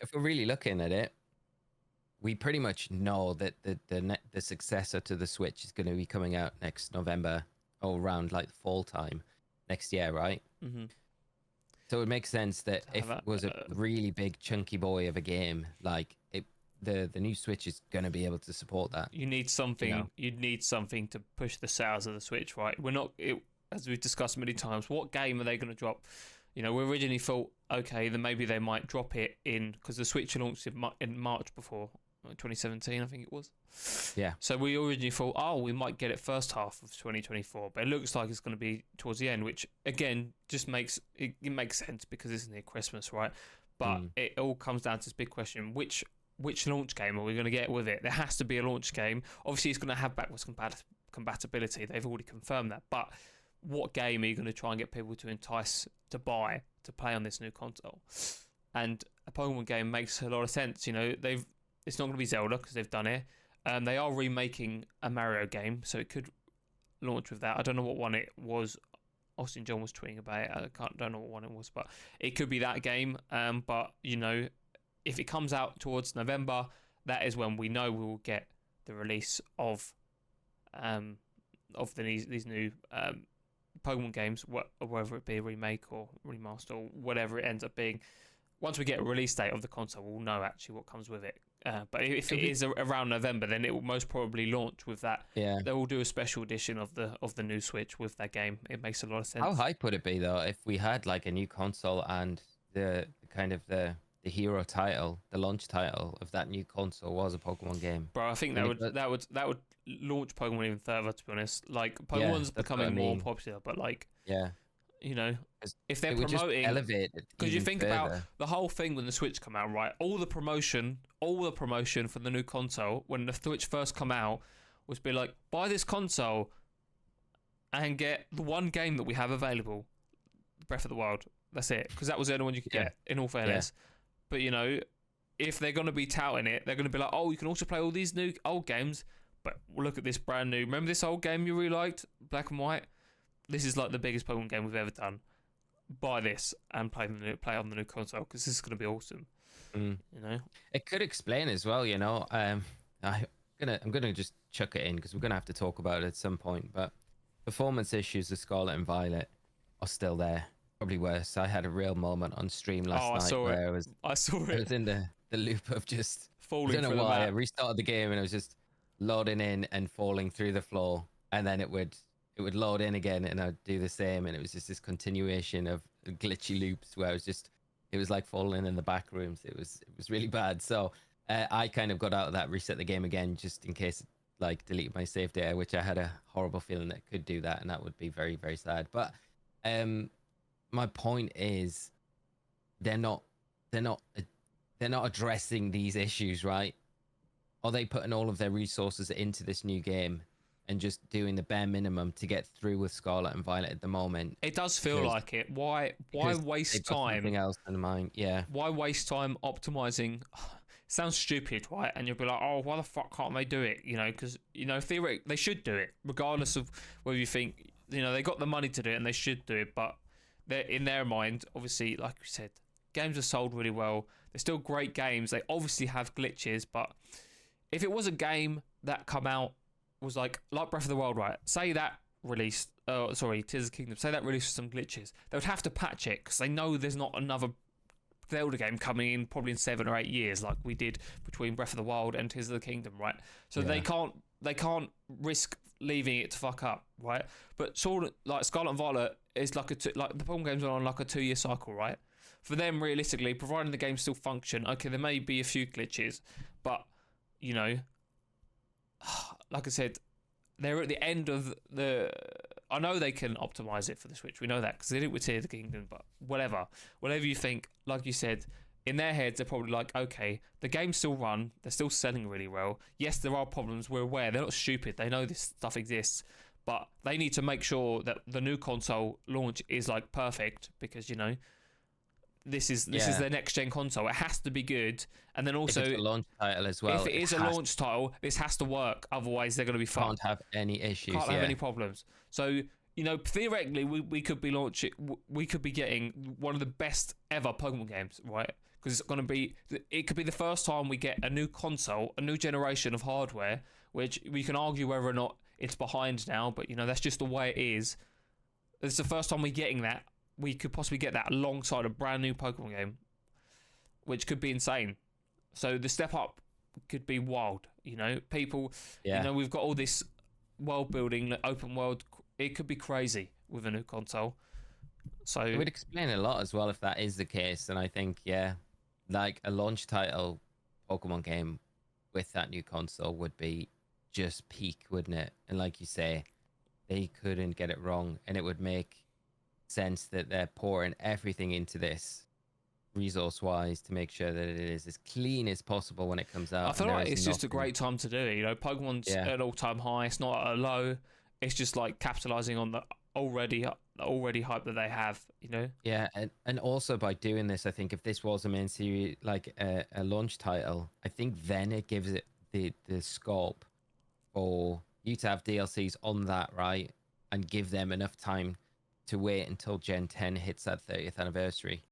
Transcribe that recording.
if we're really looking at it, we pretty much know that the successor to the Switch is going to be coming out next November or around like the fall time next year, right? Mm-hmm. So it makes sense that To if have it was a really big chunky boy of a game, like the new Switch is going to be able to support that. you need something. You need something to push the sales of the Switch, right? We're not, as we've discussed many times. What game are they going to drop? We originally thought, okay, then maybe they might drop it in because the Switch launched in March before 2017, I think it was. Yeah. So we originally thought, we might get it first half of 2024, but it looks like it's going to be towards the end, which again just makes it makes sense because it's near Christmas, right? But it all comes down to this big question: which launch game are we going to get with it? There has to be a launch game. Obviously, it's going to have backwards compatibility. They've already confirmed that, but what game are you going to try and get people to entice to buy to play on this new console? And a Pokemon game makes a lot of sense. It's not going to be Zelda because they've done it. They are remaking a Mario game, so it could launch with that. I don't know what one it was. Austin John was tweeting about it. Don't know what one it was, but it could be that game. But if it comes out towards November, that is when we know we will get the release of these new Pokemon games, whether it be a remake or remaster or whatever it ends up being. Once we get a release date of the console, we'll know actually what comes with it. But if it is around November, then it will most probably launch with that. Yeah. They will do a special edition of the new Switch with that game. It makes a lot of sense. How hype would it be though if we had like a new console and the kind of the hero title, the launch title of that new console was a Pokemon game? Bro, I think that would launch Pokemon even further. To be honest, like Yeah, Pokemon's that's what I becoming more mean. popular, but like Yeah, if they're it would just promoting, elevate it because you even think further. about the whole thing when the Switch come out, right? All the promotion for the new console when the Switch first come out was be like, buy this console and get the one game that we have available, Breath of the Wild. That's it, because that was the only one you could get. In all fairness, but if they're gonna be touting it, they're gonna be like, oh, you can also play all these new old games, but look at this brand new. Remember this old game you really liked, Black and White? This is like the biggest Pokemon game we've ever done. Buy this and play on the new console because this is going to be awesome. It could explain as well. I'm gonna just chuck it in because we're gonna have to talk about it at some point. But performance issues of Scarlet and Violet are still there. Probably worse. I had a real moment on stream last night where I saw it. I was in the loop of just falling. I don't know why. I restarted the game and I was just loading in and falling through the floor, and then it would load in again and I'd do the same, and it was just this continuation of glitchy loops where it was like falling in the back rooms. It was really bad. So I kind of got out of that, reset the game again just in case it like deleted my save data, which I had a horrible feeling that could do that, and that would be very, very sad. But my point is they're not addressing these issues, right? Are they putting all of their resources into this new game and just doing the bare minimum to get through with Scarlet and Violet at the moment? It does feel like it. Why waste time? Something else in mind, yeah. Why waste time optimizing? Sounds stupid, right? And you'll be like, oh, why the fuck can't they do it? Because theoretically they should do it, regardless of whether you think they got the money to do it and they should do it. But they're in their mind, obviously, like we said, games are sold really well. They're still great games. They obviously have glitches, but if it was a game that come out was like Breath of the Wild, right? Say that released, Tears of the Kingdom. Say that released some glitches. They would have to patch it because they know there's not another Zelda game coming in probably in 7 or 8 years, like we did between Breath of the Wild and Tears of the Kingdom, right? So they can't risk leaving it to fuck up, right? But Scarlet and Violet is like the Pokemon games are on like a 2-year cycle, right? For them, realistically, providing the games still function, okay, there may be a few glitches, but like I said, they're at the end of the. I know they can optimize it for the Switch. We know that because they did it with Tears of the Kingdom. But whatever you think, like you said, in their heads they're probably like, okay, the games still run. They're still selling really well. Yes, there are problems. We're aware. They're not stupid. They know this stuff exists. But they need to make sure that the new console launch is like perfect because this is their next gen console. It has to be good, and then also if it's a launch title as well. If it is a launch title, this has to work. Otherwise, they're going to be fucked. Can't have any issues. Can't have any problems. So theoretically, we could be launching. We could be getting one of the best ever Pokemon games, right? because it's going to be, it could be the first time we get a new console, a new generation of hardware, which we can argue whether or not it's behind now, but you know, that's just the way it is. It's the first time we're getting that. We could possibly get that alongside a brand new Pokemon game, which could be insane. So the step up could be wild. You know, people, Yeah. you know, we've got all this world building, open world. It could be crazy with a new console. So It would explain a lot as well if that is the case. And I think, yeah, like a launch title Pokemon game with that new console would be just peak, wouldn't it? And like you say, they couldn't get it wrong, and it would make sense that they're pouring everything into this resource wise to make sure that it is as clean as possible when it comes out. I feel and there like is it's just a nothing- great time to do it. You know, Pokemon's Yeah. at an all-time high. It's not at a low. It's just like capitalizing on the already hype that they have. You know. Yeah, and also by doing this, I think if this was a main series, like a launch title, I think then it gives it the scope for you to have DLCs on that, right? And give them enough time to wait until Gen 10 hits that 30th anniversary.